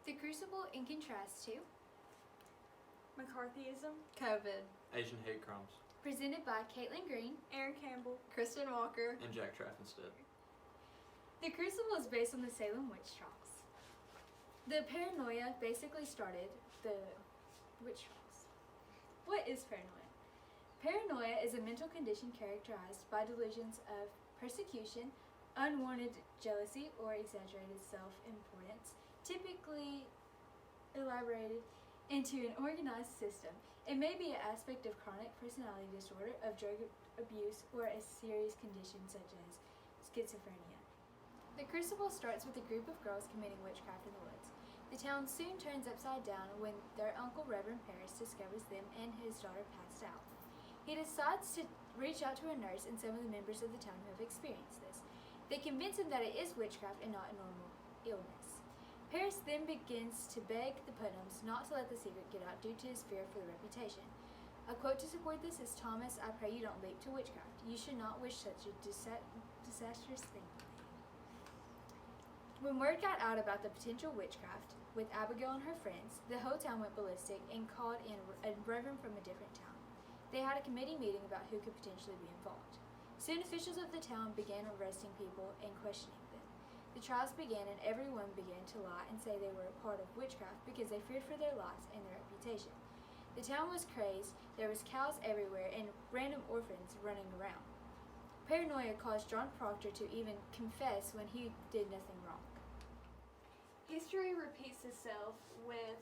The Crucible in contrast to McCarthyism, COVID, Asian hate crimes, presented by Caitlin Green. Aaron Campbell, Kristen Walker, and Jack Traffinstead. The Crucible is based on the Salem witch trials. The paranoia basically started the witch trials. What is paranoia? Paranoia is a mental condition characterized by delusions of persecution, unwarranted jealousy, or exaggerated self-importance, typically elaborated into an organized system. It may be an aspect of chronic personality disorder, of drug abuse, or a serious condition such as schizophrenia. The Crucible starts with a group of girls committing witchcraft in the woods. The town soon turns upside down when their uncle Reverend Parris discovers them and his daughter passed out. He decides to reach out to a nurse and some of the members of the town who have experienced this. They convince him that it is witchcraft and not a normal illness. Parris then begins to beg the Putnams not to let the secret get out due to his fear for the reputation. A quote to support this is, "Thomas, I pray you don't leap to witchcraft. You should not wish such a disastrous thing." When word got out about the potential witchcraft with Abigail and her friends, the whole town went ballistic and called in a reverend from a different town. They had a committee meeting about who could potentially be involved. Soon officials of the town began arresting people and questioning them. The trials began and everyone began to lie and say they were a part of witchcraft because they feared for their lives and their reputation. The town was crazed, there was cows everywhere and random orphans running around. Paranoia caused John Proctor to even confess when he did nothing wrong. History repeats itself with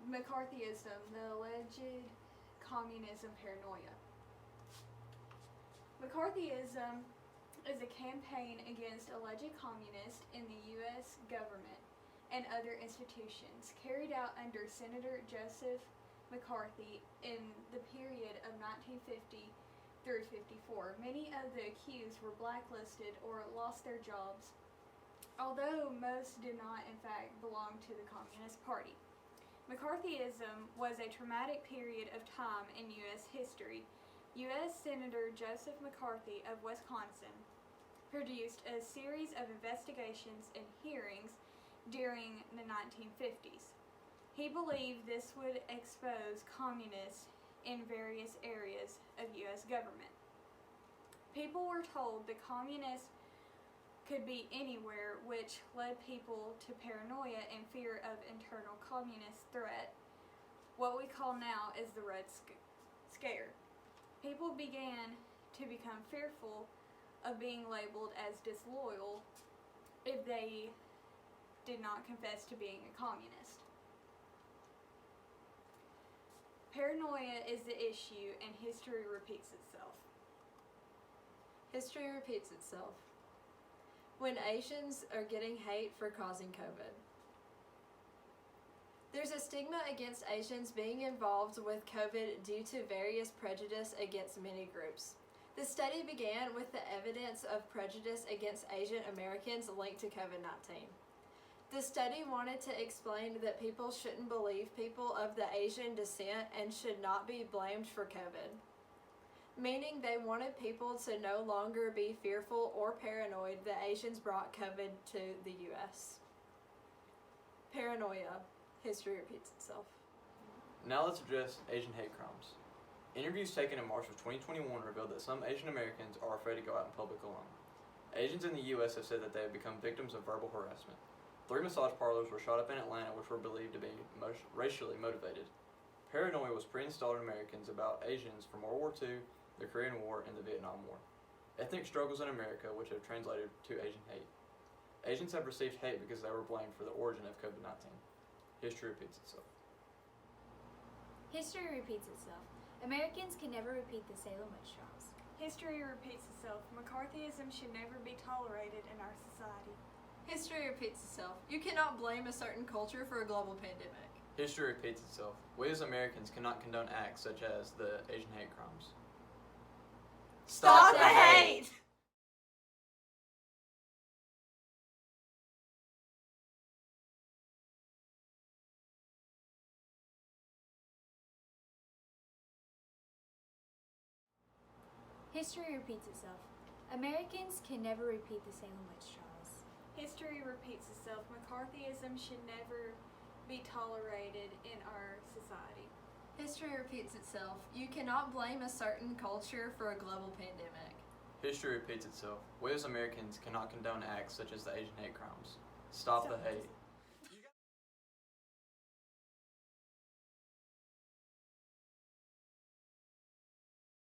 McCarthyism, the alleged communism paranoia. McCarthyism is a campaign against alleged communists in the U.S. government and other institutions carried out under Senator Joseph McCarthy in the period of 1950 through 54. Many of the accused were blacklisted or lost their jobs, although most did not in fact belong to the Communist Party. McCarthyism was a traumatic period of time in U.S. history. U.S. Senator Joseph McCarthy of Wisconsin produced a series of investigations and hearings during the 1950s. He believed this would expose communists in various areas of U.S. government. People were told the communists could be anywhere, which led people to paranoia and fear of internal communist threat, what we call now as the Red Scare. People began to become fearful of being labeled as disloyal if they did not confess to being a communist. Paranoia is the issue and history repeats itself. history repeats itself. When Asians are getting hate for causing COVID. There's a stigma against Asians being involved with COVID due to various prejudice against many groups. The study began with the evidence of prejudice against Asian Americans linked to COVID-19. The study wanted to explain that people shouldn't believe people of the Asian descent and should not be blamed for COVID, meaning they wanted people to no longer be fearful or paranoid that Asians brought COVID to the U.S. Paranoia. History repeats itself. Now let's address Asian hate crimes. Interviews taken in March of 2021 revealed that some Asian Americans are afraid to go out in public alone. Asians in the U.S. have said that they have become victims of verbal harassment. 3 massage parlors were shot up in Atlanta which were believed to be racially motivated. Paranoia was pre-installed in Americans about Asians from World War II, the Korean War, and the Vietnam War. Ethnic struggles in America which have translated to Asian hate. Asians have received hate because they were blamed for the origin of COVID-19. History repeats itself. History repeats itself. Americans can never repeat the Salem witch trials. History repeats itself. McCarthyism should never be tolerated in our society. History repeats itself. You cannot blame a certain culture for a global pandemic. History repeats itself. We as Americans cannot condone acts such as the Asian hate crimes. Stop the hate! History repeats itself. Americans can never repeat the Salem witch trials. History repeats itself. McCarthyism should never be tolerated in our society. History repeats itself. You cannot blame a certain culture for a global pandemic. History repeats itself. We as Americans cannot condone acts such as the Asian hate crimes. Stop the hate.